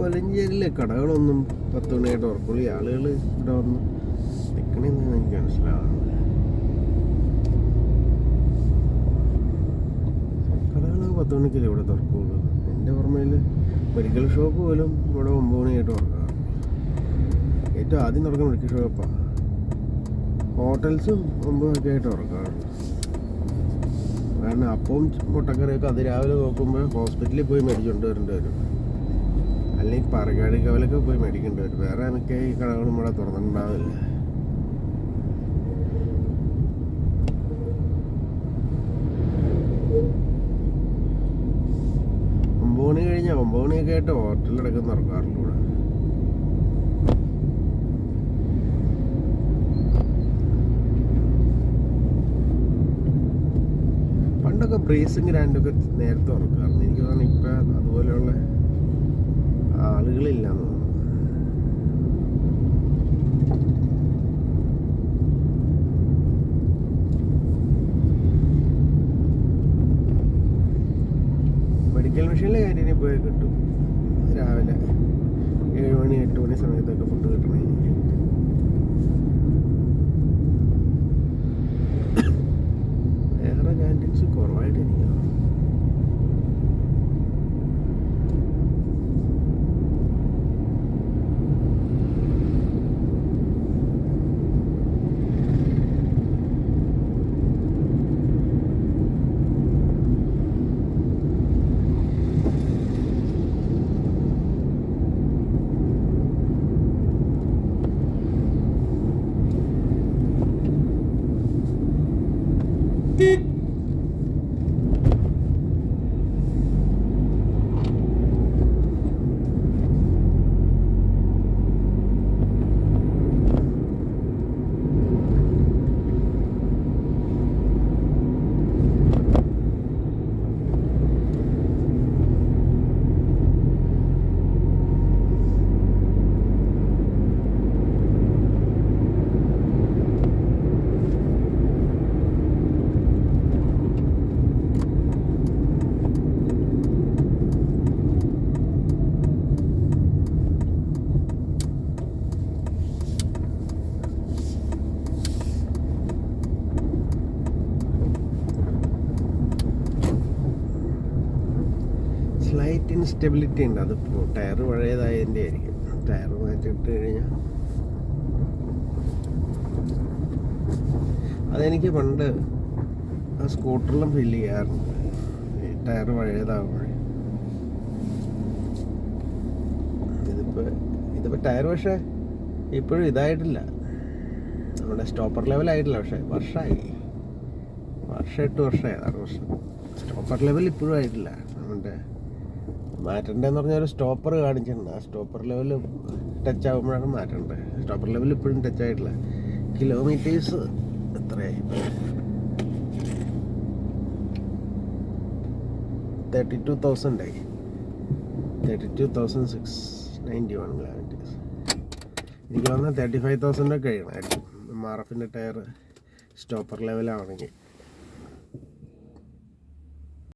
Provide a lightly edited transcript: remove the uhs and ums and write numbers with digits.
കോലഞ്ചേരിയിലെ കടകളൊന്നും 10 മണിയായിട്ട് തുറക്കുള്ളൂ. ആളുകൾ ഇവിടെ വന്ന് നിൽക്കണമെന്ന് എനിക്ക് മനസ്സിലാവുന്നത്. കടകൾ 10 മണിക്കല്ലേ ഇവിടെ തുറക്കുള്ളൂ. എൻ്റെ ഓർമ്മയിൽ മെഡിക്കൽ ഷോപ്പ് പോലും ഇവിടെ 9 മണിയായിട്ട് തുറക്കാം. ഏറ്റവും ആദ്യം തുറക്കുന്ന മെഡിക്കൽ ഷോപ്പാണ്. ഹോട്ടൽസും 9 ഒക്കെ ആയിട്ട് തുറക്കാറുണ്ട്. കാരണം അപ്പവും മുട്ടക്കറിയൊക്കെ അത് രാവിലെ നോക്കുമ്പോൾ ഹോസ്പിറ്റലിൽ പോയി മേടിച്ചുകൊണ്ട് വരേണ്ടി വരും, അല്ലെങ്കിൽ പറകാട് കവലൊക്കെ പോയി മേടിക്കേണ്ടി വരും. വേറെ മിക്ക ഈ കടകളും ഇവിടെ തുറന്നിട്ടുണ്ടാവില്ല. കഴിഞ്ഞാൽ 9 മണിയൊക്കെ ആയിട്ട് ഹോട്ടലിലടക്കം തുറക്കാറുള്ളൂ ഇവിടെ. പണ്ടൊക്കെ ബ്രീസും ഗ്രാൻഡൊക്കെ നേരത്തെ തുറക്കാറുണ്ട്. എനിക്ക് തോന്നുന്നു ഇപ്പം അതുപോലെയുള്ള ആളുകളില്ലാന്ന് തോന്നുന്നു. മെഡിക്കൽ മെഷീനിലെ കാര്യം പോയി കിട്ടും. രാവിലെ 7 മണി 8 മണി സമയത്തൊക്കെ ഫുഡ് കിട്ടണേ. വേറെ ക്യാൻറ്റീൻസ് കുറവായിട്ട് എനിക്ക് സ്ലൈറ്റ് ഇൻസ്റ്റെബിലിറ്റി ഉണ്ട്. അതിപ്പോൾ ടയർ പഴയതായതിൻ്റെ ആയിരിക്കും. ടയർ മാറ്റിയിട്ട് കഴിഞ്ഞാൽ അതെനിക്ക് പണ്ട് ആ സ്കൂട്ടറിലും ഫീൽ ചെയ്യാറുണ്ട്, ടയർ പഴയതാകുമ്പോഴേ. ഇതിപ്പോൾ ടയർ പക്ഷേ ഇപ്പോഴും ഇതായിട്ടില്ല, നമ്മുടെ സ്റ്റോപ്പർ ലെവലായിട്ടില്ല. പക്ഷേ വർഷമായി 8 വർഷമായി 6 വർഷം. സ്റ്റോപ്പർ ലെവൽ ഇപ്പോഴും ആയിട്ടില്ല. നമ്മുടെ മാറ്റേണ്ടതെന്ന് പറഞ്ഞാൽ ഒരു സ്റ്റോപ്പർ കാണിച്ചിട്ടുണ്ട്. ആ സ്റ്റോപ്പർ ലെവൽ ടച്ച് ആകുമ്പോഴാണ് മാറ്റേണ്ടത്. സ്റ്റോപ്പർ ലെവൽ ഇപ്പോഴും ടച്ച് ആയിട്ടില്ല. കിലോമീറ്റേഴ്സ് എത്രയായി? 32,000 ആയി. 32,691 കിലോമീറ്റേഴ്സ്. എനിക്ക് തോന്നുന്നത് 35,000 കഴിയണമായിരിക്കും MRF ടയർ സ്റ്റോപ്പർ ലെവലാണെങ്കിൽ.